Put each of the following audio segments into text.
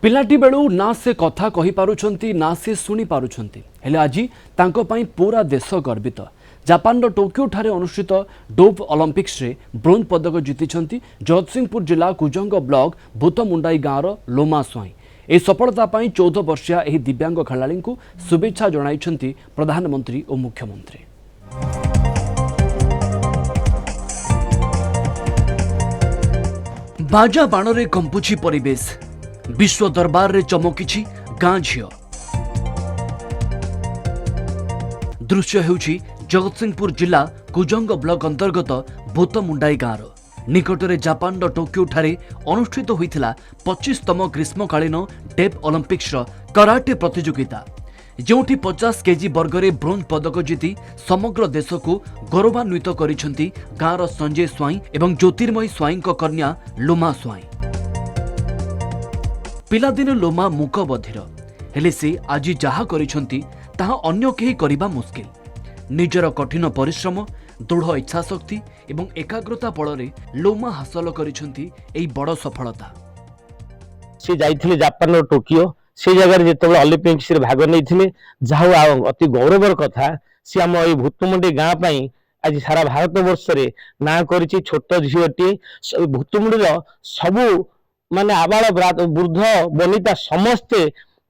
पिलाटी बेलू ना से कथा कहि पारुछंती ना से सुनी पारुछंती हेले आजी तांको पाई पूरा देश गर्वित। जापान टोक्यो ठारे अनुष्ठित डोप ओलंपिक्स रे ब्रोंज पदक जीतिछंती जगतसिंहपुर जिला कुजंग ब्लॉक भूतमुंडाई गाँवर लोमा स्वाई। ए सफलता पाई 14 वर्षिया एही दिव्यांग खेलाड़ी को शुभेच्छा जणाइछंती प्रधानमंत्री और मुख्यमंत्री। बाजा बाणरे कंपुछि परिवेश, विश्व दरबार रे चमकिछि गाँ झियो। दृश्य हेउछि जगतसिंहपुर जिला कुजंग ब्लॉक अंतर्गत भूतमुंडाई गाँवर निकटरे जापान टोक्यो ठारे अनुष्ठित होइथिला 25तम ग्रीष्मकालीन डेप ओलंपिक्स कराटे प्रतियोगिता, जोठी 50 केजी वर्गरे ब्रोंज पदक जीति समग्र देश को गौरवान्वित करिसेंती गाँवर संजय स्वाई एवं ज्योतिर्मयी स्वाई कन्या लोमा स्वाई। पिलादिन लोमा मुक बधिर हेले से आज जहा करिसेंती ताहा अन्य केही करिबा मुश्किल। निजर कठिन परिश्रम, दृढ़ इच्छाशक्ति एवं एकाग्रता बଳରେ लोमा हासिल करिसेंती एई बड़ सफलता। से जाइथिले जापान टोकियो से जगह जिते ओलंपिक्स भाग नहीं जहा अति गौरवर कथा सी आम ये भूतमुंडी गाँ आज सारा भारत वर्ष रे ना करिछि। छोट झीटी भूतमुंडी सबू माने आबाल वृद्ध बनिता समस्ते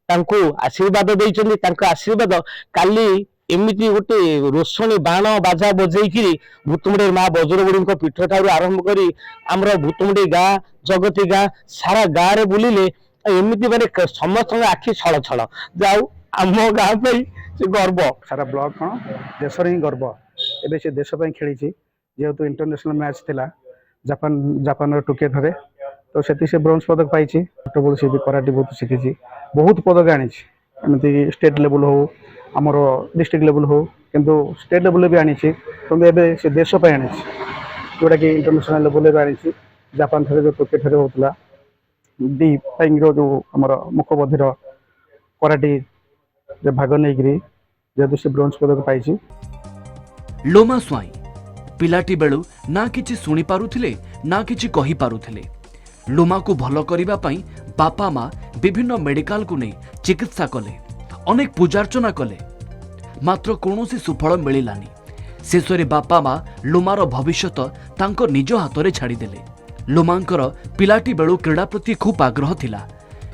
तांको आशीर्वाद देइछन्ति। तांको आशीर्वाद काली एमिति गोटे रोशनी बाण बाजा बजेकी भूतमुंडी माँ बज्रगुड़ी पीठ ठारू आरंभ करी आमर भूतमुंडी गाँ जगती गाँ सारा गाँव रे बुलिले एमती माने समस्त आखि छल छल जाऊ आम गाँ से गर्व सारा ब्लॉक कौन देश ही गर्व एवं से देश खेली जेहेतु इंटरनेशनल मैच थिला जापान टोकियो ठारे तो से ब्रोंज पदक पाई। छोट बड़ से भी कराटे बहुत शिखी बहुत पदक आनी स्टेट लेवल हो आमर डिस्ट्रिक्ट लेवल हो किंतु स्टेट लेवल भी आनी कि से देश आनी जोटा कि इंटरनेशनल लेवल भी आनी। जापान ठारे जो टोकियो ठारे होता डी पाइंग जो आमर मुख बधिर कराटे भाग नहीं जेहेतु से ब्रोंज पदक पाई। लोमा स्वाई पिलाटी बेलू ना किछि सुनी पारुथिले ना किछि कहि पारुथिले। लोमा को भल करिबा पई बापा माँ विभिन्न मेडिकल को नहीं चिकित्सा कले, अनेक पूजार्चना कले, मात्र कौनसी सुफल मिलानी। शेष में बापा माँ लोमार भविष्यत तांको निज हाथ में छाड़देले। लोमांकर पिलाटी बेलू क्रीड़ा प्रति खूब आग्रह थिला।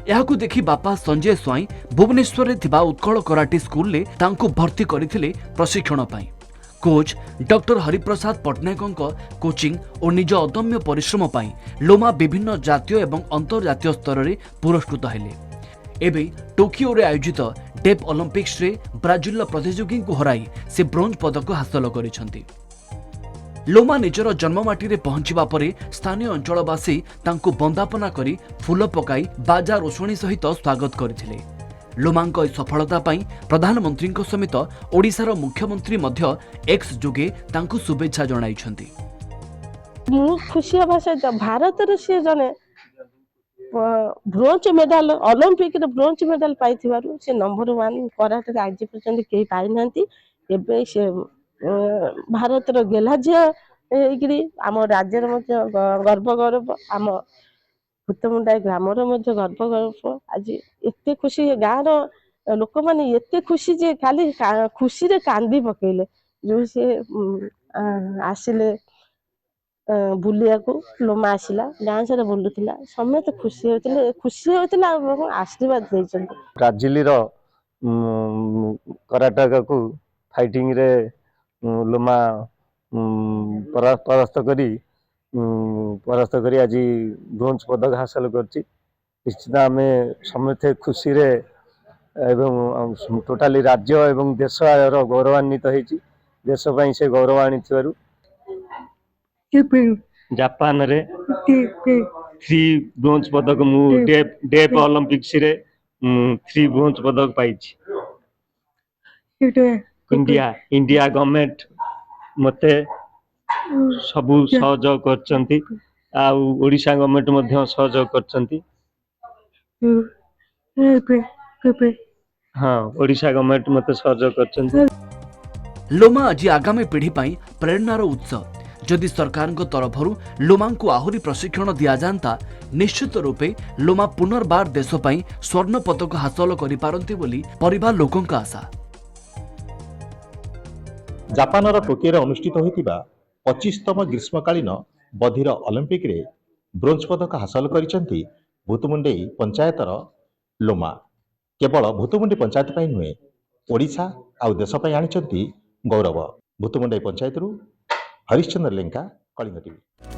याकु देखि बापा संजय स्वाई भुवनेश्वर में थिबा उत्कल कराटे स्कूल ले तांको भर्ती करथिले प्रशिक्षण पाई। Coach doctor Hariprasad Pattanaik coaching और निज अदम्य परिश्रम पाई लोमा विभिन्न जातीय एवं अंतर्जातीय स्तर में पुरस्कृत हेले। एबे टोकियो रे आयोजित डेप ओलंपिक्स रे ब्राजिल प्रतियोगी को हराई से ब्रोंज पदक हासिल करिसेंती। लोमा निजर जन्ममाटी रे पहुंचवा परे स्थानीय अंचलवासी तांको बंदापना करी फूल पकाई बाजा रोषणी सहित स्वागत करथिले। लोमांक सफलता पाई प्रधानमंत्री समेत ओडिशार मुख्यमंत्री मध्य एक्स जोगे तांको शुभेच्छा जणाइछंती। मु खुशी हबा से भारत रे से जने ब्रोंज मेडल ओलंपिक रे ब्रोंज मेडल पाइथिबारु से नंबर 1 कराटे रे आज पर्यंत केही पाइ नांती। एबे से भारत रो गेला जे एगिरी आम राज्य रे मध्य गर्व गौरव आम भूतमुंडाई ग्राम रो मध्य गर्व गौरव। आज एते खुशी गाँ रो लोक माने एते खुशी जे खाली खुशी रे कांदी पकेले जो से आसिले बुलिया को लोमा आसिला गाँ सारा बुलुथिला समेत खुशी होतिला आशीर्वाद दैछन। ब्राजिल रो कराटे को फाइटिंग रे लोमा परास्त करी आज ब्रोंज पदक हासिल करछि। निश्चित आम समस्ते खुशी रे एवं टोटाली राज्य एवं देश गौरवान्वित होइछि। देश पई से गौरव आनिथिबारु जापान रे 3 ब्रोंज पदक मु डेप ओलंपिक्स रे 3 ब्रोंज पदक पाइछि। इंडिया गवर्नमेंट मते सबू सहयोग करचंती आउ ओडिशा गवर्नमेंट मध्य सहयोग करचंती। हाँ ओडिशा गवर्नमेंट मते सहयोग करचंती। लोमा आज आगामी पीढ़ी पाई प्रेरणार उत्स। जदि सरकार तरफर लोमा को आहुरी प्रशिक्षण दि जाता निश्चित रूपे लोमा पुनर्बार देश पई स्वर्ण पदक हासिल करिपारंती बोली परिवार लोकों का आशा। जापानर टोकियो अनुष्ठित होइतिबा 25तम ग्रीष्मकालीन बधिर ओलंपिक रे ब्रोंज पदक हासिल करिसेंती भूतमुंडेई पंचायतर लोमा। केवल भूतमुंडी पंचायत पई नुहे ओडिशा आउ देश पई आनिसेंती गौरव। भूतमुंडेई पंचायतरू हरिश्चंद्र लेंका, कलिंग टीवी।